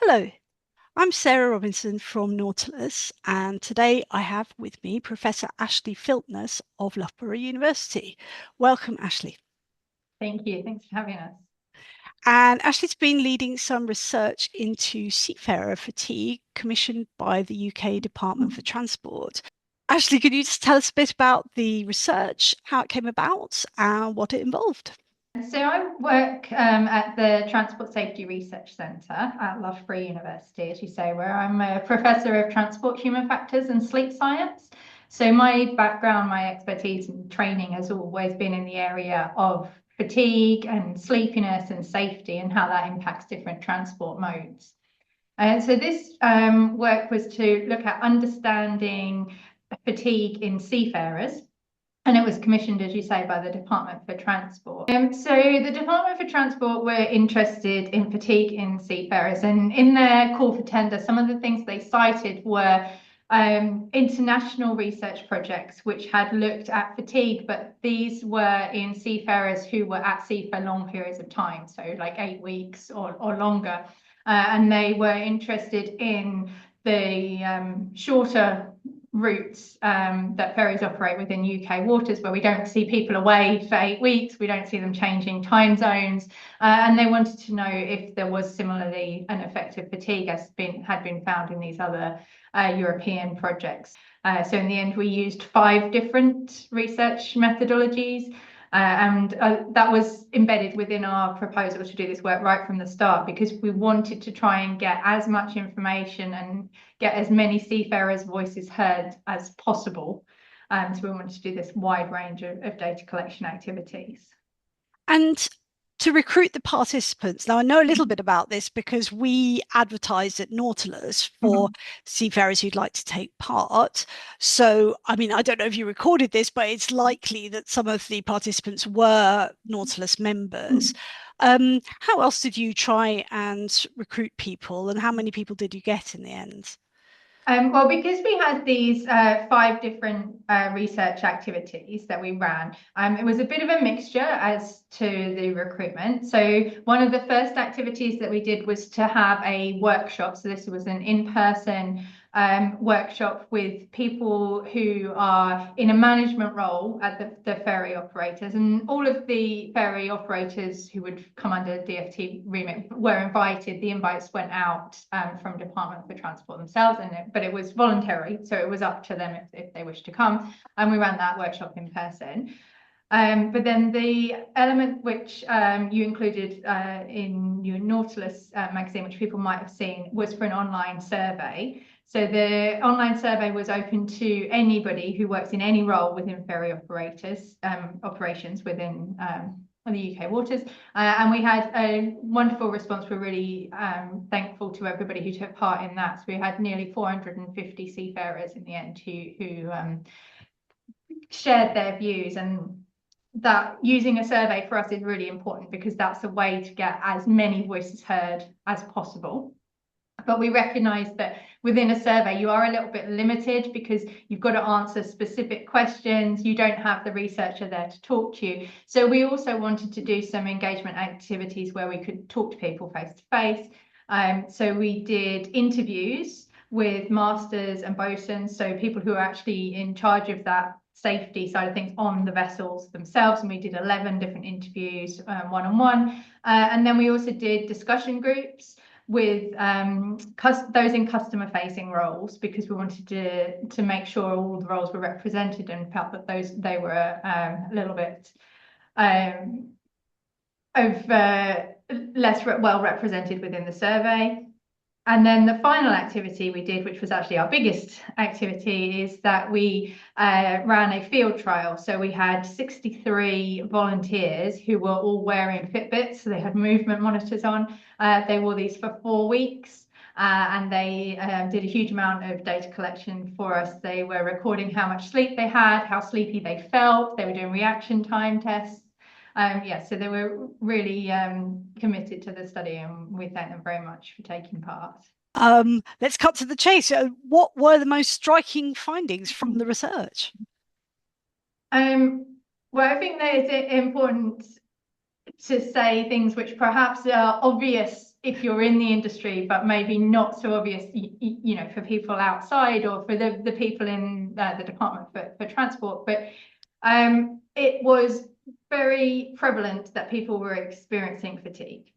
Hello, I'm Sarah Robinson from Nautilus, and today I have with me Professor Ashley Filtness of Loughborough University. Welcome, Ashley. Thank you. Thanks for having us. And Ashley's been leading some research into seafarer fatigue commissioned by the UK Department for Transport. Ashley, could you just tell us a bit about the research, how it came about, and what it involved? So I work at the Transport Safety Research Centre at Loughborough University, as you say, where I'm a professor of transport human factors and sleep science. So my background, my expertise and training has always been in the area of fatigue and sleepiness and safety and how that impacts different transport modes. So this work was to look at understanding fatigue in seafarers. And it was commissioned, as you say, by the Department for Transport. So the Department for Transport were interested in fatigue in seafarers, and in their call for tender, some of the things they cited were international research projects which had looked at fatigue, but these were in seafarers who were at sea for long periods of time, so like 8 weeks or longer. And they were interested in the shorter routes that ferries operate within UK waters, where we don't see people away for 8 weeks, we don't see them changing time zones, and they wanted to know if there was similarly an effect of fatigue as had been found in these other European projects. So in the end, we used 5 different research methodologies. And that was embedded within our proposal to do this work right from the start, because we wanted to try and get as much information and get as many seafarers' voices heard as possible. So we wanted to do this wide range of data collection activities. And to recruit the participants, now I know a little bit about this because we advertised at Nautilus for seafarers who'd like to take part. So, I mean, I don't know if you recorded this, but it's likely that some of the participants were Nautilus members. How else did you try and recruit people, and how many people did you get in the end? Well, because we had these 5 different research activities that we ran, it was a bit of a mixture as to the recruitment. So one of the first activities that we did was to have a workshop. So this was an in-person workshop with people who are in a management role at the ferry operators, and all of the ferry operators who would come under DFT remit were invited. The invites went out from Department for Transport themselves, but it was voluntary, so it was up to them if they wished to come, and we ran that workshop in person. But then the element which you included in your Nautilus magazine, which people might have seen, was for an online survey. So the online survey was open to anybody who works in any role within ferry operations within the UK waters. And we had a wonderful response. We're really thankful to everybody who took part in that. So we had nearly 450 seafarers in the end who shared their views, and that using a survey for us is really important because that's a way to get as many voices heard as possible. But we recognise that within a survey, you are a little bit limited because you've got to answer specific questions. You don't have the researcher there to talk to you. So we also wanted to do some engagement activities where we could talk to people face to face. So we did interviews with masters and bosuns, so people who are actually in charge of that safety side of things on the vessels themselves, and we did 11 different interviews one-on-one. And then we also did discussion groups with those in customer facing roles, because we wanted to make sure all the roles were represented and felt that they were a little bit less well represented within the survey. And then the final activity we did, which was actually our biggest activity, is that we ran a field trial. So we had 63 volunteers who were all wearing Fitbits. So they had movement monitors on. They wore these for 4 weeks. And they did a huge amount of data collection for us. They were recording how much sleep they had, how sleepy they felt. They were doing reaction time tests. So they were really committed to the study, and we thank them very much for taking part. Let's cut to the chase. What were the most striking findings from the research? Well, I think that it's important to say things which perhaps are obvious if you're in the industry, but maybe not so obvious, you know, for people outside or for the people in the Department for Transport. But it was very prevalent that people were experiencing fatigue.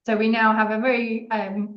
So we now have a very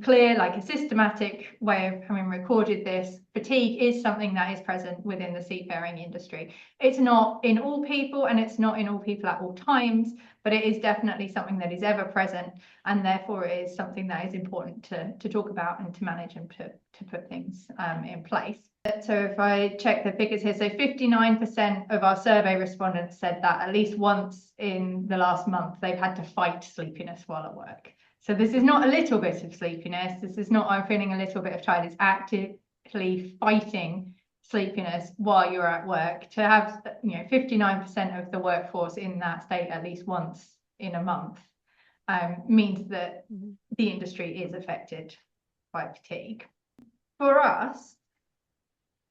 clear, like a systematic way of having recorded this. Fatigue is something that is present within the seafaring industry. It's not in all people and it's not in all people at all times, but it is definitely something that is ever present, and therefore it is something that is important to talk about and to manage and to put things in place. So if I check the figures here, so 59% of our survey respondents said that at least once in the last month they've had to fight sleepiness while at work. So this is not a little bit of sleepiness. This is not I'm feeling a little bit of tired. It's actively fighting sleepiness while you're at work. To have, you know, 59% of the workforce in that state at least once in a month means that the industry is affected by fatigue. For us,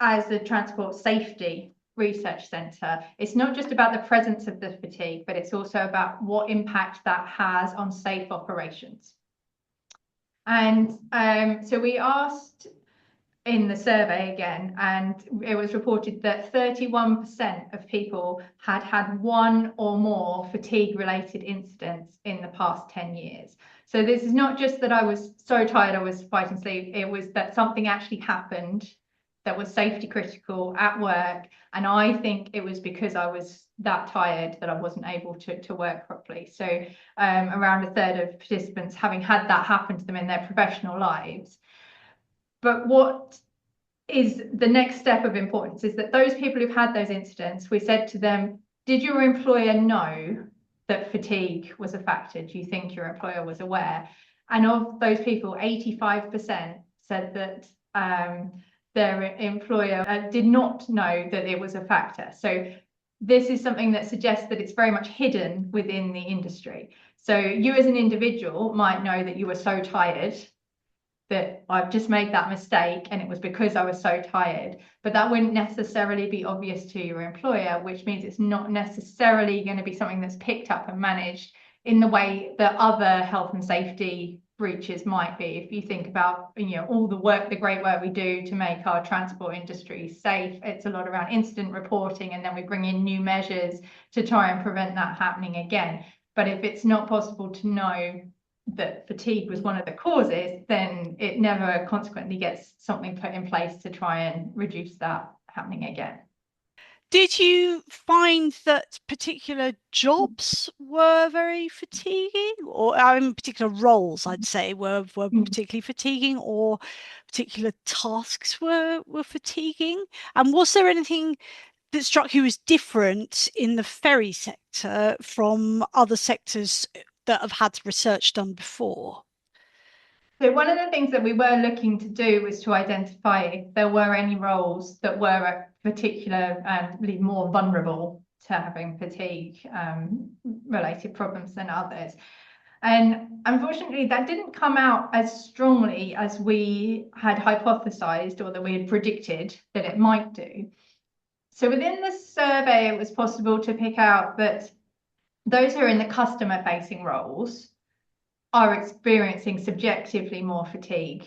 as the Transport Safety Research Centre, it's not just about the presence of the fatigue, but it's also about what impact that has on safe operations. And so we asked in the survey again, and it was reported that 31% of people had had one or more fatigue-related incidents in the past 10 years. So this is not just that I was so tired I was fighting sleep, it was that something actually happened that was safety critical at work, and I think it was because I was that tired that I wasn't able to work properly. So around a third of participants having had that happen to them in their professional lives. But what is the next step of importance is that those people who've had those incidents, we said to them, did your employer know that fatigue was a factor? Do you think your employer was aware? And of those people, 85% said that their employer did not know that it was a factor. So this is something that suggests that it's very much hidden within the industry. So you as an individual might know that you were so tired that I've just made that mistake and it was because I was so tired, but that wouldn't necessarily be obvious to your employer, which means it's not necessarily going to be something that's picked up and managed in the way that other health and safety breaches might be. If you think about, you know, all the work, the great work we do to make our transport industry safe, it's a lot around incident reporting, and then we bring in new measures to try and prevent that happening again. But if it's not possible to know that fatigue was one of the causes, then it never consequently gets something put in place to try and reduce that happening again. Did you find that particular jobs were very fatiguing, or I mean, particular roles, I'd say, were particularly fatiguing, or particular tasks were fatiguing? And was there anything that struck you as different in the ferry sector from other sectors that have had research done before? So one of the things that we were looking to do was to identify if there were any roles that were particularly more vulnerable to having fatigue related problems than others. And unfortunately, that didn't come out as strongly as we had hypothesized or that we had predicted that it might do. So within the survey, it was possible to pick out that those who are in the customer-facing roles are experiencing subjectively more fatigue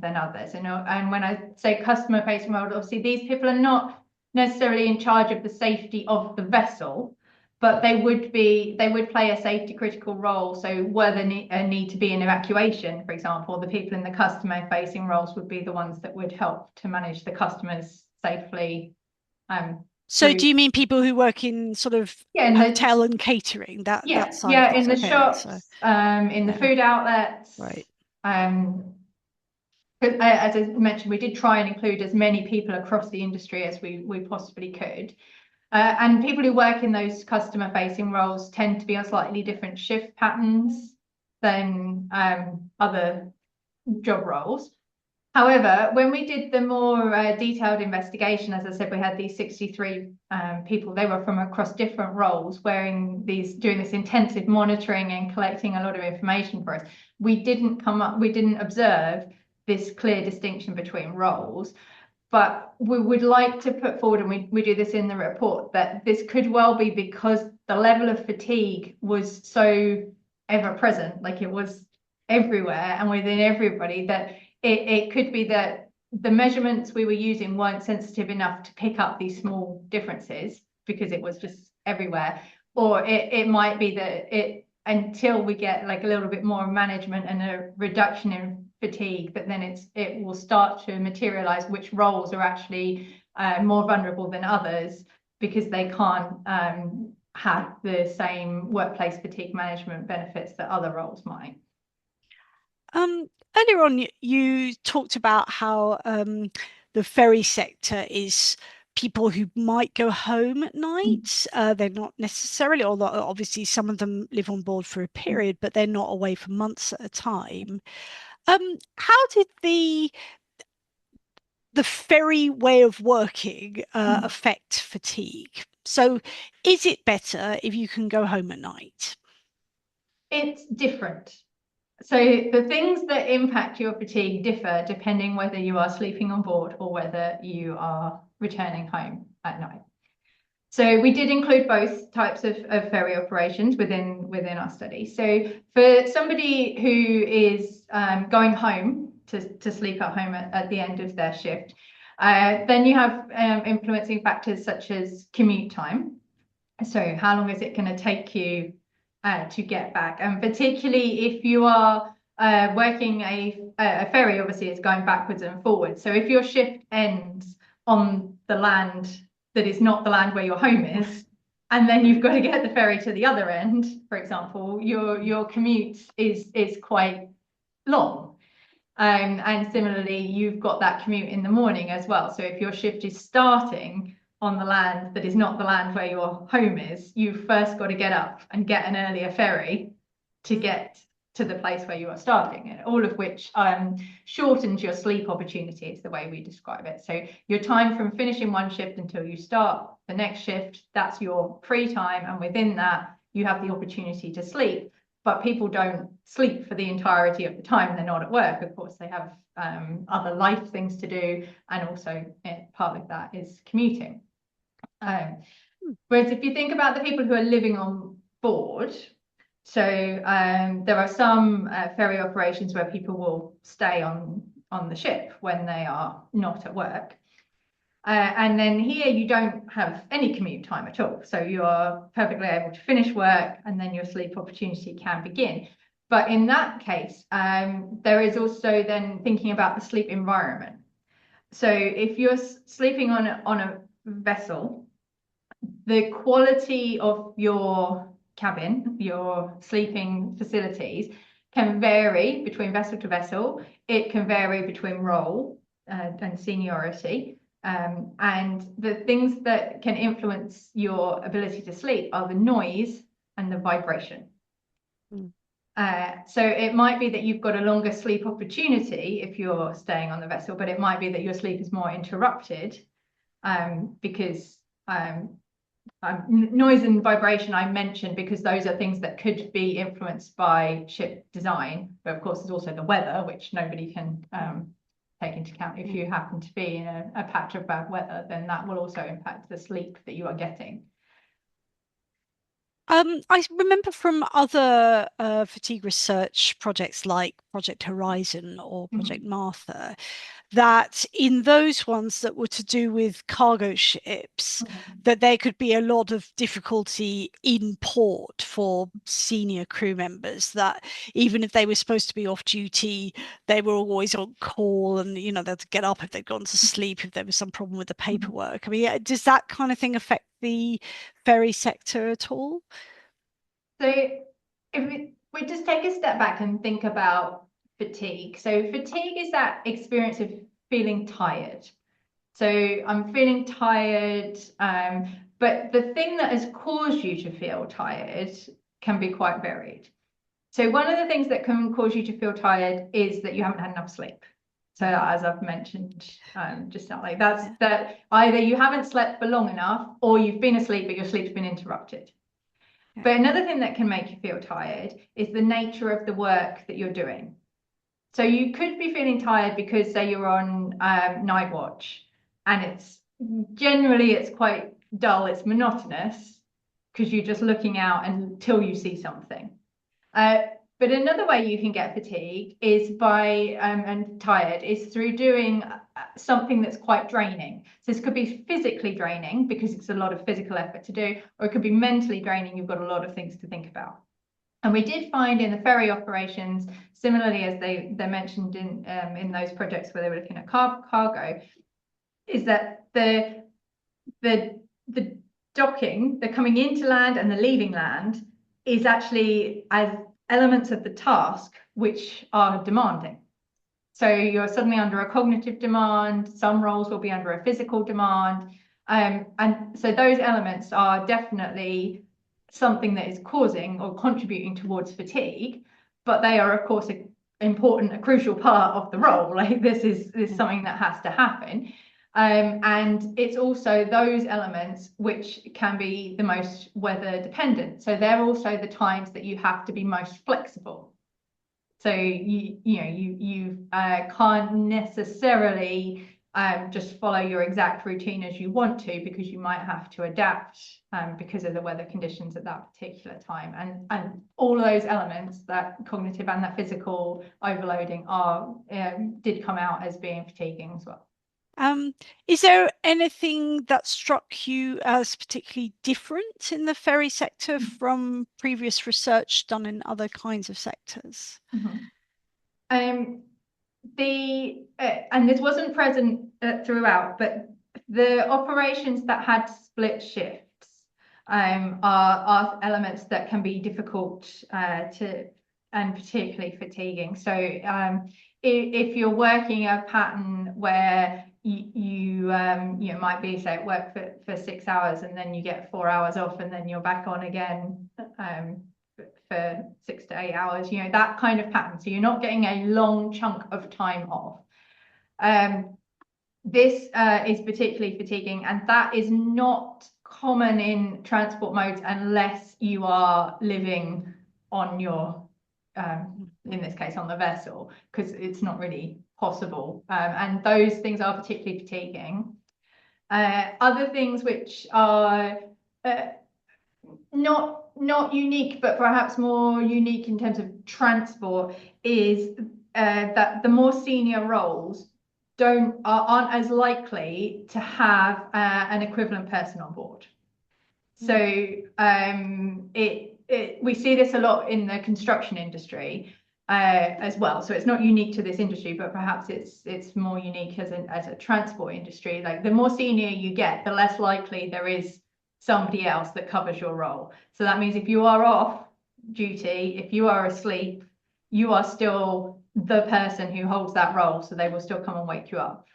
than others. And when I say customer-facing roles, obviously these people are not necessarily in charge of the safety of the vessel, but they would play a safety critical role. So were there a need to be an evacuation, for example, the people in the customer-facing roles would be the ones that would help to manage the customers safely. So do you mean people who work in sort of hotel and catering, that side? Yeah, in the shops, in the food outlets, right? As I mentioned, we did try and include as many people across the industry as we possibly could. And people who work in those customer-facing roles tend to be on slightly different shift patterns than other job roles. However, when we did the more detailed investigation, as I said, we had these 63 people. They were from across different roles, doing this intensive monitoring and collecting a lot of information for us. We didn't observe this clear distinction between roles. But we would like to put forward, and we do this in the report, that this could well be because the level of fatigue was so ever present, like it was everywhere and within everybody that it could be that the measurements we were using weren't sensitive enough to pick up these small differences because it was just everywhere. Or it might be that until we get like a little bit more management and a reduction in fatigue, that then it will start to materialize which roles are actually more vulnerable than others because they can't have the same workplace fatigue management benefits that other roles might. Earlier on, you talked about how the ferry sector is people who might go home at night. They're not necessarily, although obviously some of them live on board for a period, but they're not away for months at a time. How did the ferry way of working affect fatigue? So, is it better if you can go home at night? It's different. So the things that impact your fatigue differ depending whether you are sleeping on board or whether you are returning home at night. So we did include both types of ferry operations within our study. So for somebody who is going home to sleep at home at the end of their shift, then you have influencing factors such as commute time. So how long is it going to take you to get back? And particularly if you are working a ferry, obviously it's going backwards and forwards. So if your shift ends on the land that is not the land where your home is, and then you've got to get the ferry to the other end, for example, your commute is quite long. And similarly, you've got that commute in the morning as well. So if your shift is starting on the land that is not the land where your home is, you've first got to get up and get an earlier ferry to get to the place where you are starting, and all of which shortens your sleep opportunity, is the way we describe it. So your time from finishing one shift until you start the next shift, that's your free time, and within that you have the opportunity to sleep. But people don't sleep for the entirety of the time they're not at work. Of course, they have other life things to do, and also part of that is commuting. Whereas if you think about the people who are living on board, so there are some ferry operations where people will stay on the ship when they are not at work. And then here you don't have any commute time at all. So you are perfectly able to finish work and then your sleep opportunity can begin. But in that case, there is also then thinking about the sleep environment. So if you're sleeping on a vessel, the quality of your cabin, your sleeping facilities, can vary between vessel to vessel. It can vary between role and seniority. And the things that can influence your ability to sleep are the noise and the vibration. So it might be that you've got a longer sleep opportunity if you're staying on the vessel, but it might be that your sleep is more interrupted because noise and vibration I mentioned because those are things that could be influenced by ship design. But of course, there's also the weather, which nobody can take into account. If you happen to be in a patch of bad weather, then that will also impact the sleep that you are getting. I remember from other fatigue research projects like Project Horizon or Project Martha, that in those ones that were to do with cargo ships, that there could be a lot of difficulty in port for senior crew members, that even if they were supposed to be off duty, they were always on call and, you know, they had to get up if they'd gone to sleep, if there was some problem with the paperwork. I mean, does that kind of thing affect the ferry sector at all? So if we just take a step back and think about fatigue. So fatigue is that experience of feeling tired. So I'm feeling tired, but the thing that has caused you to feel tired can be quite varied. So one of the things that can cause you to feel tired is that you haven't had enough sleep. So as I've mentioned just now, like that either you haven't slept for long enough or you've been asleep, but your sleep's been interrupted. But another thing that can make you feel tired is the nature of the work that you're doing. So you could be feeling tired because, say, you're on night watch and it's quite dull, it's monotonous because you're just looking out until you see something. But another way you can get fatigued is by and tired is through doing something that's quite draining. So this could be physically draining because it's a lot of physical effort to do, or it could be mentally draining. You've got a lot of things to think about. And we did find in the ferry operations, similarly as they mentioned in those projects where they were looking at cargo, is that the docking, the coming into land and the leaving land, is actually as elements of the task which are demanding. So you're suddenly under a cognitive demand. Some roles will be under a physical demand, and so those elements are definitely something that is causing or contributing towards fatigue, but they are of course a crucial part of the role. Like this is something that has to happen. And it's also those elements which can be the most weather dependent. So they're also the times that you have to be most flexible. So you can't necessarily just follow your exact routine as you want to, because you might have to adapt because of the weather conditions at that particular time. And all of those elements, that cognitive and that physical overloading, did come out as being fatiguing as well. Is there anything that struck you as particularly different in the ferry sector from previous research done in other kinds of sectors? And this wasn't present throughout, but the operations that had split shifts are elements that can be difficult and particularly fatiguing. So if you're working a pattern where you might be, say, at work for 6 hours and then you get 4 hours off and then you're back on again for 6 to 8 hours, that kind of pattern. So you're not getting a long chunk of time off. This is particularly fatiguing, and that is not common in transport modes unless you are living on your in this case on the vessel, because it's not really possible, and those things are particularly fatiguing. Other things which are not unique, but perhaps more unique in terms of transport, is that the more senior roles aren't as likely to have an equivalent person on board. So we see this a lot in the construction industry as well. So it's not unique to this industry, but perhaps it's more unique as a transport industry. Like the more senior you get, the less likely there is somebody else that covers your role. So that means if you are off duty, if you are asleep, you are still the person who holds that role. So they will still come and wake you up.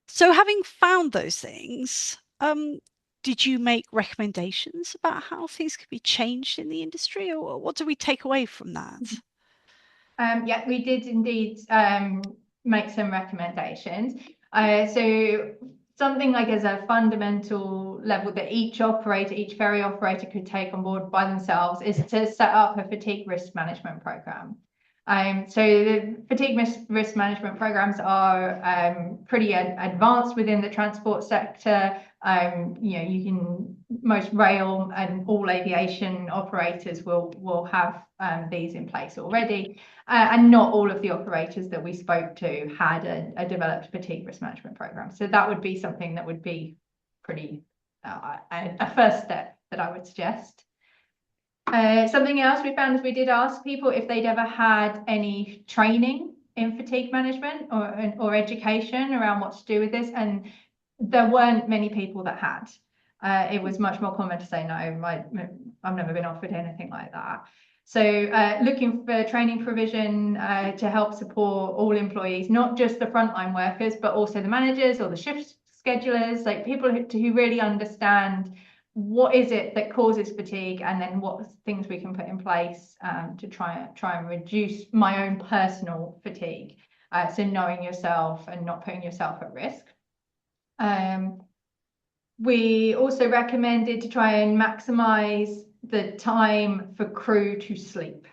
So having found those things, did you make recommendations about how things could be changed in the industry, or what do we take away from that? Yeah, we did indeed make some recommendations. So something like as a fundamental level that each ferry operator could take on board by themselves is to set up a fatigue risk management program. So the fatigue risk management programs are pretty advanced within the transport sector. Most rail and all aviation operators will have these in place already, and not all of the operators that we spoke to had a developed fatigue risk management program. So that would be something that would be pretty a first step that I would suggest. Something else we found is we did ask people if they'd ever had any training in fatigue management or education around what to do with this, and there weren't many people that had. It was much more common to say, no, I've never been offered anything like that. So looking for training provision to help support all employees, not just the frontline workers, but also the managers or the shift schedulers, like people who really understand what is it that causes fatigue, and then what things we can put in place to try and reduce my own personal fatigue. So knowing yourself and not putting yourself at risk. We also recommended to try and maximize the time for crew to sleep.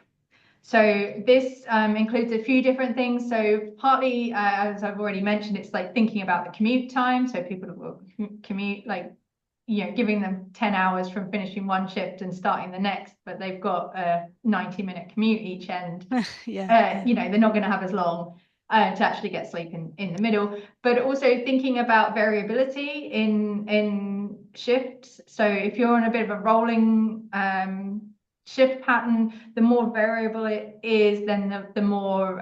So this includes a few different things. So partly, as I've already mentioned, it's like thinking about the commute time. So people will commute like giving them 10 hours from finishing one shift and starting the next, but they've got a 90-minute commute each end. Yeah. They're not going to have as long to actually get sleep in the middle. But also thinking about variability in shifts. So if you're on a bit of a rolling shift pattern, the more variable it is, then the more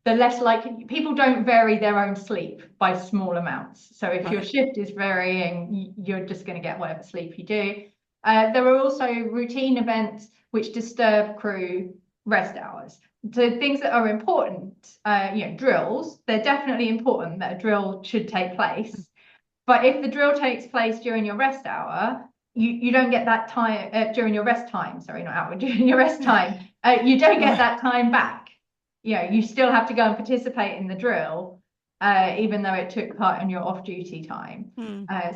the less likely people don't vary their own sleep by small amounts. So if your shift is varying, you're just going to get whatever sleep you do. There are also routine events which disturb crew rest hours. So things that are important, drills, they're definitely important that a drill should take place. But if the drill takes place during your rest hour, you don't get that time during your rest time. Sorry, not hour, during your rest time. You don't get that time back. You still have to go and participate in the drill, even though it took part in your off-duty time.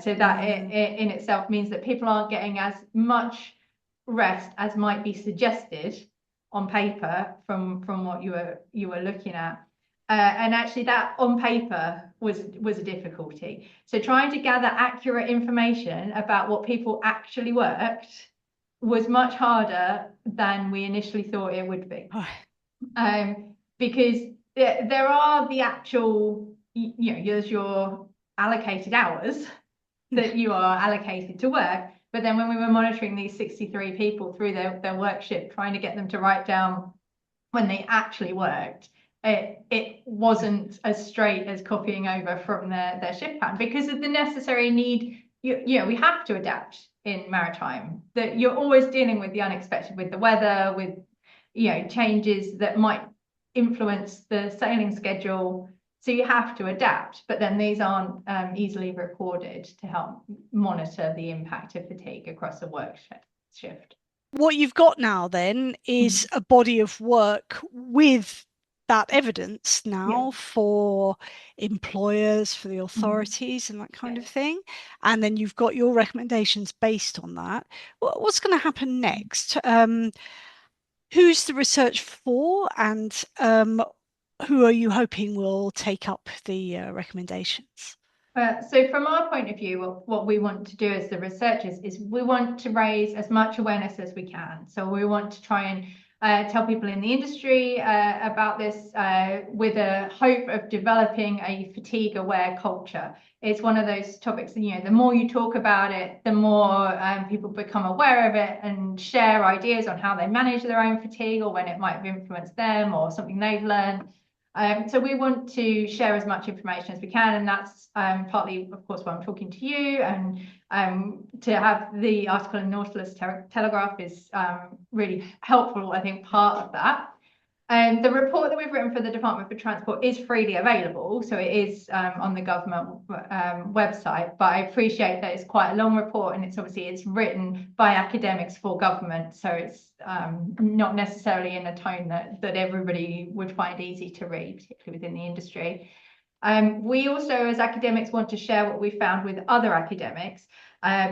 So that in itself means that people aren't getting as much rest as might be suggested on paper from what you were looking at. And actually that on paper was a difficulty. So trying to gather accurate information about what people actually worked was much harder than we initially thought it would be. Because there are the actual, there's your allocated hours that you are allocated to work. But then when we were monitoring these 63 people through their work shift, trying to get them to write down when they actually worked, it wasn't as straight as copying over from their shift pattern because of the necessary need. We have to adapt in maritime. That you're always dealing with the unexpected, with the weather, with changes that might influence the sailing schedule. So you have to adapt, but then these aren't easily recorded to help monitor the impact of fatigue across a work shift. What you've got now then is a body of work with that evidence now for employers, for the authorities and that kind of thing. And then you've got your recommendations based on that. What's going to happen next? Who's the research for, and who are you hoping will take up the recommendations? So from our point of view, what we want to do as the researchers is we want to raise as much awareness as we can. So we want to try and tell people in the industry about this with a hope of developing a fatigue-aware culture. It's one of those topics, the more you talk about it, the more people become aware of it and share ideas on how they manage their own fatigue or when it might have influenced them or something they've learned. So we want to share as much information as we can, and that's partly, of course, why I'm talking to you, and to have the article in Nautilus Telegraph is really helpful, I think, part of that. The report that we've written for the Department for Transport is freely available, so it is on the government website, but I appreciate that it's quite a long report, and it's written by academics for government, so it's not necessarily in a tone that everybody would find easy to read, particularly within the industry. We also, as academics, want to share what we found with other academics,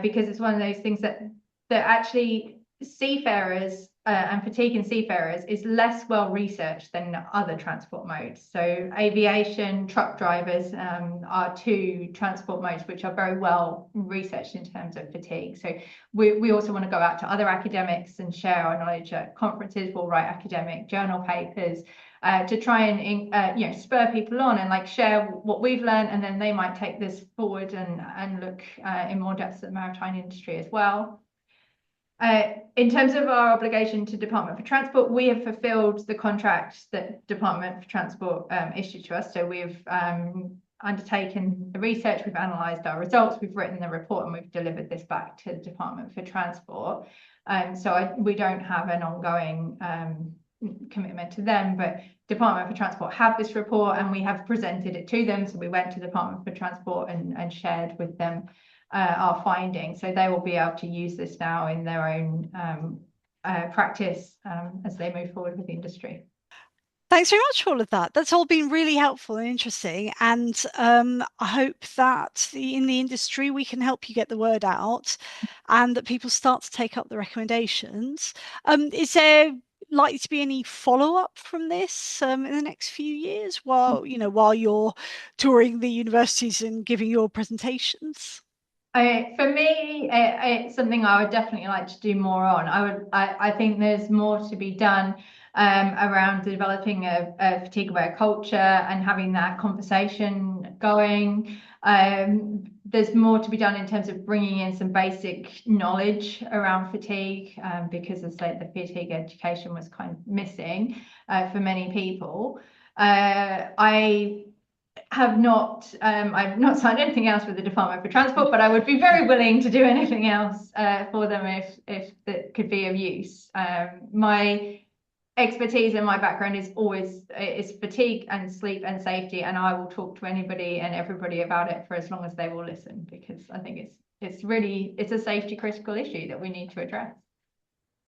because it's one of those things that actually seafarers and fatigue in seafarers is less well researched than other transport modes. So aviation, truck drivers are two transport modes which are very well researched in terms of fatigue. So we also want to go out to other academics and share our knowledge at conferences. We'll write academic journal papers to try and spur people on and share what we've learned, and then they might take this forward and look in more depth at the maritime industry as well. In terms of our obligation to Department for Transport, we have fulfilled the contract that Department for Transport issued to us. So we've undertaken the research, we've analysed our results, we've written the report, and we've delivered this back to the Department for Transport. So we don't have an ongoing commitment to them, but Department for Transport have this report and we have presented it to them. So we went to the Department for Transport and shared with them our findings, so they will be able to use this now in their own practice as they move forward with the industry. Thanks very much for all of that. That's all been really helpful and interesting, and I hope that in the industry we can help you get the word out and that people start to take up the recommendations. Is there likely to be any follow-up from this in the next few years while you're touring the universities and giving your presentations? For me, it's something I would definitely like to do more on. I think there's more to be done around developing a fatigue-aware culture and having that conversation going. There's more to be done in terms of bringing in some basic knowledge around fatigue, because as I said, the fatigue education was kind of missing for many people. I I've not signed anything else with the Department for Transport, but I would be very willing to do anything else for them if that could be of use. My expertise and my background is fatigue and sleep and safety, and I will talk to anybody and everybody about it for as long as they will listen, because I think it's a safety critical issue that we need to address.